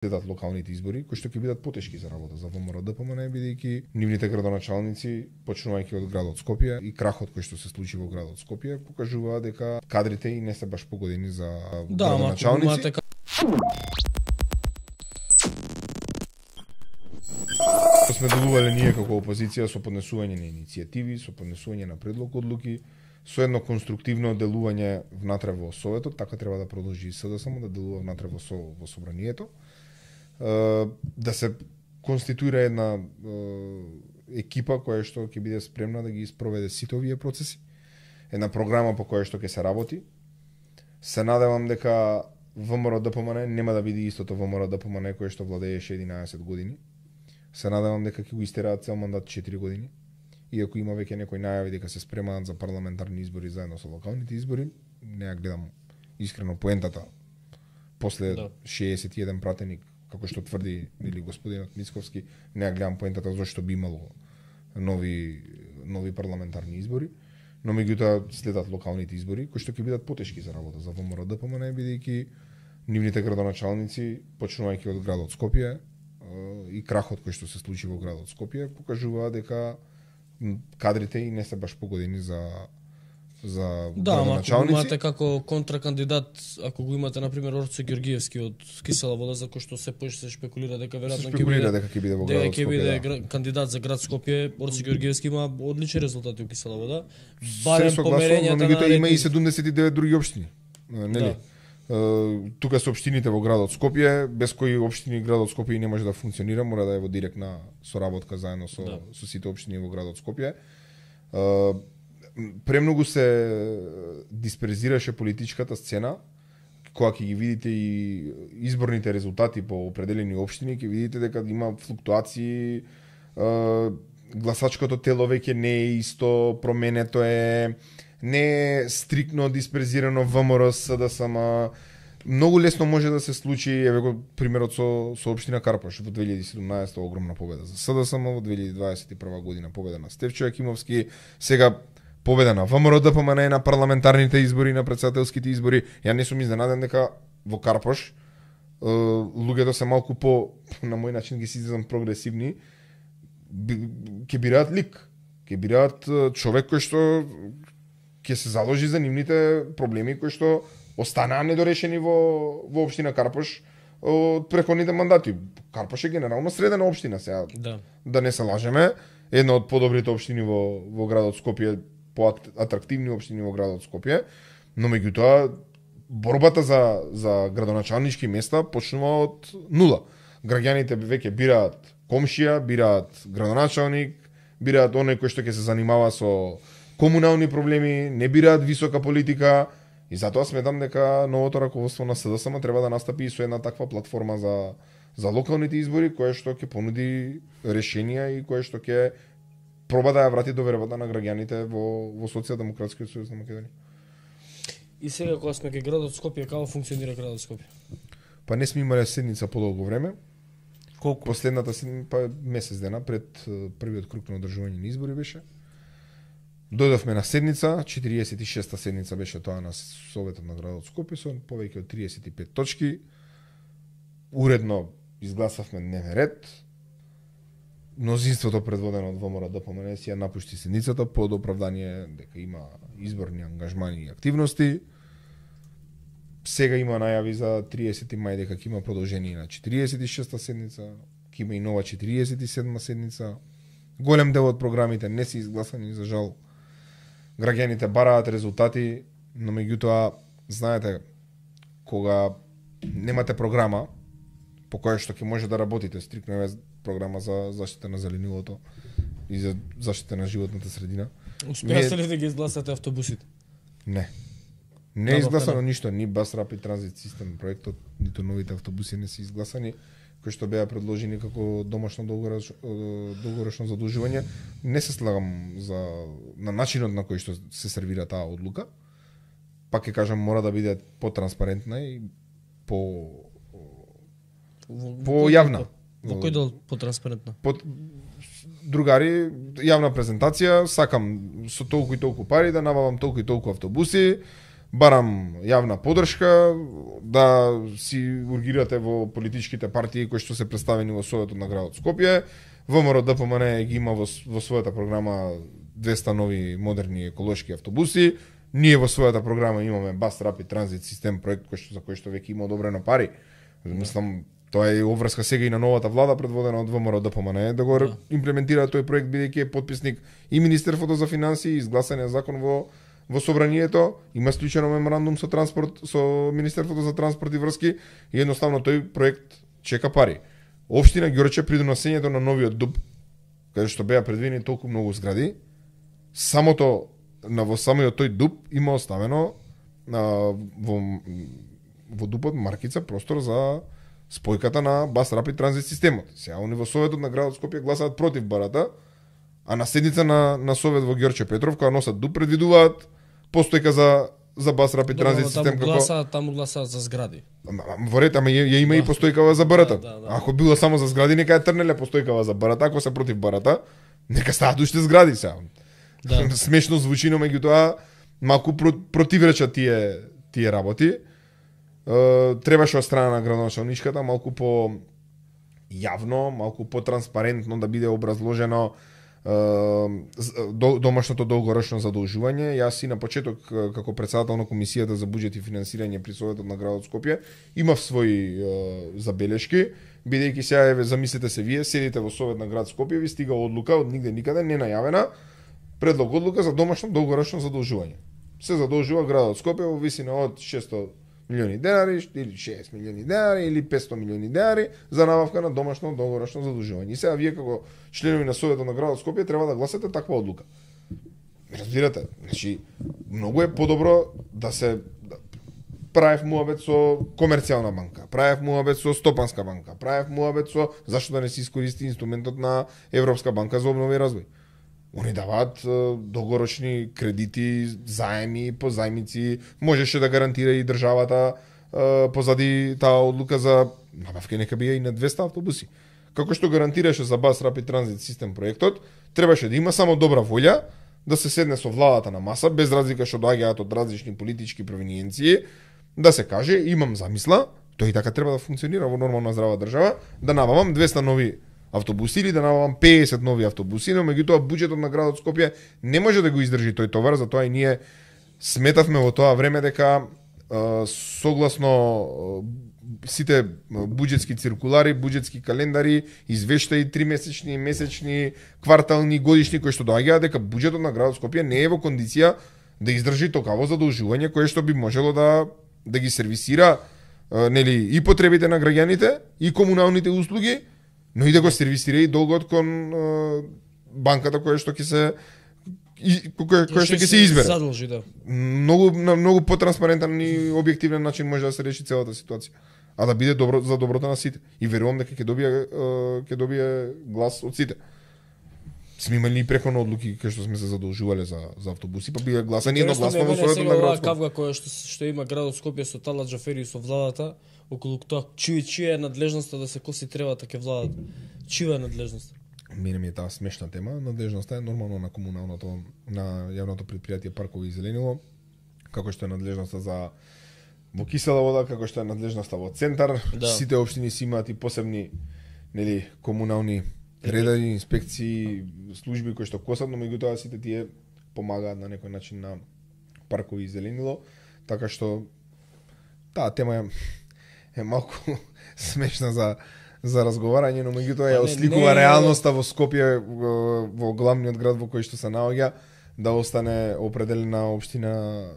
следат локалните избори, кои што ќе бидат потешки за работа за ВМРО-ДПМН, бидејќи нивните градоначалници, почнувајќи од градот Скопје и крахот кој што се случи во градот Скопје, покажуваат дека кадрите и не се баш погодени за градоначалници. Сме делувале ние како опозиција со поднесување на иницијативи, со поднесување на предлог одлуки, со едно конструктивно делување внатре во Советот, така треба да продолжи и СДСМ да делува внатре во собранието. Да се конституира една екипа која што ќе биде спремна да ги спроведе сите овие процеси, една програма по која што ќе се работи. Се надевам дека ВМРО-ДПМН нема да биде истото ВМРО-ДПМН кое што владееше 11 години. Се надевам дека ќе го истераат цел мандат 4 години. Иако има веќе некои најави дека се спремаат за парламентарни избори заедно со локалните избори, не ја гледам искрено поентата после 61 пратеник, како што тврди или господинот Мицковски, не ја гледам поентата зашто би имало нови парламентарни избори, но меѓутоа следат локалните избори кои што ќе бидат потешки за работа за ВМРО-ДПМН, бидејќи нивните градоначалници, почнувајќи од градот Скопје и крахот кој што се случи во градот Скопје, покажуваат дека кадрите и не се баш погодени за градоначалници. Ако имате како контракандидат, ако го имате например Орце Ѓоргиевски од Кисела вода, за кој што се поише се шпекулира дека веројатно ќе биде во градот Скопје. Ќе биде кандидат за град Скопје. Орце Ѓоргиевски има одлични резултати во Кисела вода. Барем померењата на има и 79 други општини. Нели? Тука се општините во градот Скопје, без кои општини градот Скопје не може да функционира, мора да е во директна соработка заедно со сите општини во градот Скопје. Премногу се дисперзираше политичката сцена, кога ќе ги видите и изборните резултати по определени општини, ќе видите дека има флуктуации, гласачкото тело веќе не е исто, променето е не е стрикно дисперзирано ВМРО, СДСМ. Многу лесно може да се случи, еве го примерот со општина Карпаш во 2017 огромна победа за СДСМ, во 2021 година победа на Стефчо Јакимовски, сега победа на ВМРО-ДПМН на парламентарните избори, на претседателските избори. Ја не сум изненаден дека во Карпаш луѓето се малку на мој начин ги излезам прогресивни, ќе бираат лик, ќе бираат човек кој што ќе се заложи за нивните проблеми кои што останаа недорешени во општина Карпаш од претходните мандати. Карпаш е генерално средена општина сега. Да не се лажеме, една од подобрите општини во градот Скопје, поатрактивни општини во градот Скопје, но меѓутоа борбата за градоначалнички места почнува од нула. Граѓаните веќе бираат комшија, бираат градоначалник, бираат оној кој што ќе се занимава со комунални проблеми, не бираат висока политика и затоа сметам дека новото раководство на СДСМ треба да настапи и со една таква платформа за локалните избори, која што ќе понуди решенија и која што ќе проба да ја врати довербата на граѓаните во Социјалдемократскиот сојуз на Македонија. И сега кога сме кај градот Скопје, како функционира градот Скопје? Па не сме имале седница подолго време. Колку? Последната седница, месец дена пред првиот круг на одржување на избори беше. Дојдовме на седница, 46-та седница беше тоа на Советот на градот Скопје со повеќе од 35 точки. Уредно изгласавме дневен ред. Мнозинството предводено од ВМРО-ДПМН си ја напушти седницата под оправдание дека има изборни ангажмани и активности. Сега има најави за 30 мај дека ќе има продолжение на 46-та седница, ќе има и нова 47-та седница. Голем дел од програмите не се изгласани, за жал. Граѓаните бараат резултати, но меѓутоа, знаете, кога немате програма по која што ќе може да работите, стрикно е програма за заштита на зеленилото и за заштита на животната средина. Успеате ли да ги изгласате автобусите? Не. Не е изгласано ништо, ни Bus Rapid Transit System проектот, ниту новите автобуси не се изгласани, кои што беа предложени како домашно долгорочно задолжување. Не се слагам на начинот на кој што се сервира таа одлука. Пак ќе кажам, мора да биде потранспарентна и по-јавна. Во кој дел потранспарентна? Другари, јавна презентација, сакам со толку и толку пари да набавам толку и толку автобуси, барам јавна подршка да си ургирате во политичките партии кои што се представени во Советот на градот Скопје. ВМРО ДПМН ги има во својата програма 200 нови модерни еколошки автобуси. Ние во својата програма имаме Bus Rapid Transit систем проект за кој што веќе има одобрено пари. Мислам, тоа е обврска сега и на новата влада предводена од ВМРО ДПМН да го имплементира тој проект бидејќи е потписник и Министерството за финансии, изгласен е закон во собранието, има склучено меморандум со Министерството за транспорт и врски и едноставно тој проект чека пари. Општина Ѓорче при донесењето на новиот ДУП, каде што беа предвидени толку многу згради, во самиот тој ДУП има оставено во ДУПот маркица простор за спојката на Bus Rapid Transit системот. Сега они во Советот на градот Скопје гласаат против барата, а на седница на Совет во Ѓорче Петров, која носат ДУП, предвидуваат постојка за Bus Rapid Transit систем таму гласаат за згради. Во ред, ама ја има и постојкава за барата. Ако било само за згради, нека ја трнеле постојкава за барата, ако се против барата, нека стават уште згради сега. Смешно звучи, но меѓутоа малку противречат тие работи. Требаше од страна на градоначалничката малку по јавно, малку по транспарентно да биде образложено домашното долгорочно задолжување. Јас и на почеток како претседател на комисијата за буџет и финансирање при Советот на градот Скопје имав своји забелешки, бидејќи сега замислете се вие седите во Совет на град Скопје, ви стига одлука од нигде никаде не најавена, предлог одлука за домашно долгорочно задолжување. Се задолжува градот Скопје во висина од 600 милиони денари, или 6 милиони денари, или 500 милиони денари за набавка на домашно долгорочно задолжување. И сега вие како членови на Советот на градот Скопје треба да гласате таква одлука. Разбирате? Значи, многу е подобро да се правев муабет со комерцијална банка, правев муабет со стопанска банка, правев муабет со зашто да не се искористи инструментот на Европска банка за обнова и развој. Они даваат долгорочни кредити, заеми, позајмици, можеше да гарантира и државата позади таа одлука за набавка нека бија и на 200 автобуси. Како што гарантираше за Bus Rapid Transit систем проектот, требаше да има само добра волја, да се седне со владата на маса, без разлика што доаѓаат од различни политички провиниенции, да се каже, имам замисла, тој и така треба да функционира во нормална здрава држава, да набавам 200 нови автобуси или да набавам 50 нови автобуси, но меѓутоа буџетот на градот Скопје не може да го издржи тој товар, затоа и ние сметавме во тоа време дека согласно сите буџетски циркулари, буџетски календари, извештаи тримесечни, месечни, квартални, годишни кои што доаѓаат, дека буџетот на градот Скопје не е во кондиција да издржи токаво задолжување кое што би можело да ги сервисира нели и потребите на граѓаните и комуналните услуги, но и да го сервисира и долгот кон банката која што ќе се избере. Задолжи, да. На многу потранспарентен и објективен начин може да се реши целата ситуација, а да биде добро за доброто на сите. И верувам дека ќе добие глас од сите. Сме имали и преходни одлуки кај што сме се задолжувале за автобуси, па бија гласани едногласно во Советот на градот Скопје. Кавга која што има градот Скопје со Талат Џафери и со владата, околу тоа чија е надлежноста да се коси треба така владата. Чија е надлежноста? Мене ми е таа смешна тема. Надлежноста е нормално на комуналното, на јавното предпријатие Паркови и зеленило, како што е надлежноста за во кисела вода, како што е надлежноста во центар. Да. Сите општини си имаат и посебни нели комунални редари, инспекции, служби кои што косат, но меѓутоа сите тие помагаат на некој начин на Паркови и зеленило, така што таа тема е малку смешна за разговарање, но меѓутоа ја осликува реалноста во Скопје, во главниот град во кој што се наоѓа, да остане определена општина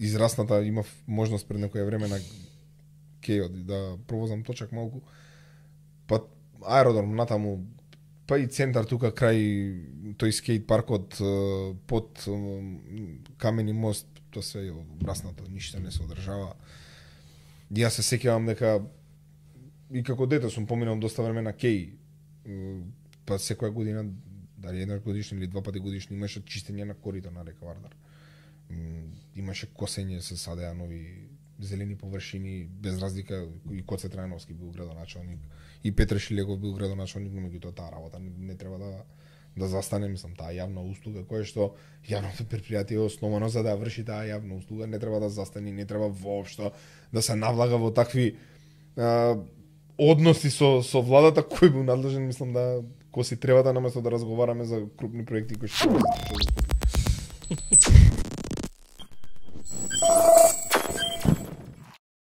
израсната. Имав можност пред некое време на Кејот да провозам точак малку, па аеродром натаму, па и центар тука крај тој скејт паркот под камени мост, тоа се е обраснато, ништо не се одржава. Јас се сеќавам дека и како дете сум поминал доста време на Кеј, па секоја година, дали еднаш годишно или два пати годишно, имаше чистење на корито на река Вардар. Имаше косење, се садеа нови зелени површини, без разлика, и Коце Трајновски бил градоначалник, и Петре Шилегов бил градоначалник, но меѓутоа таа работа не треба да застане, мислам, таа јавна услуга која што јавното претпријатие е основано за да ја врши таа јавна услуга, не треба да застане, не треба воопшто да се навлага во такви односи со владата кој бил надлежен, мислам да коси треба да наместо да разговараме за крупни проекти кои што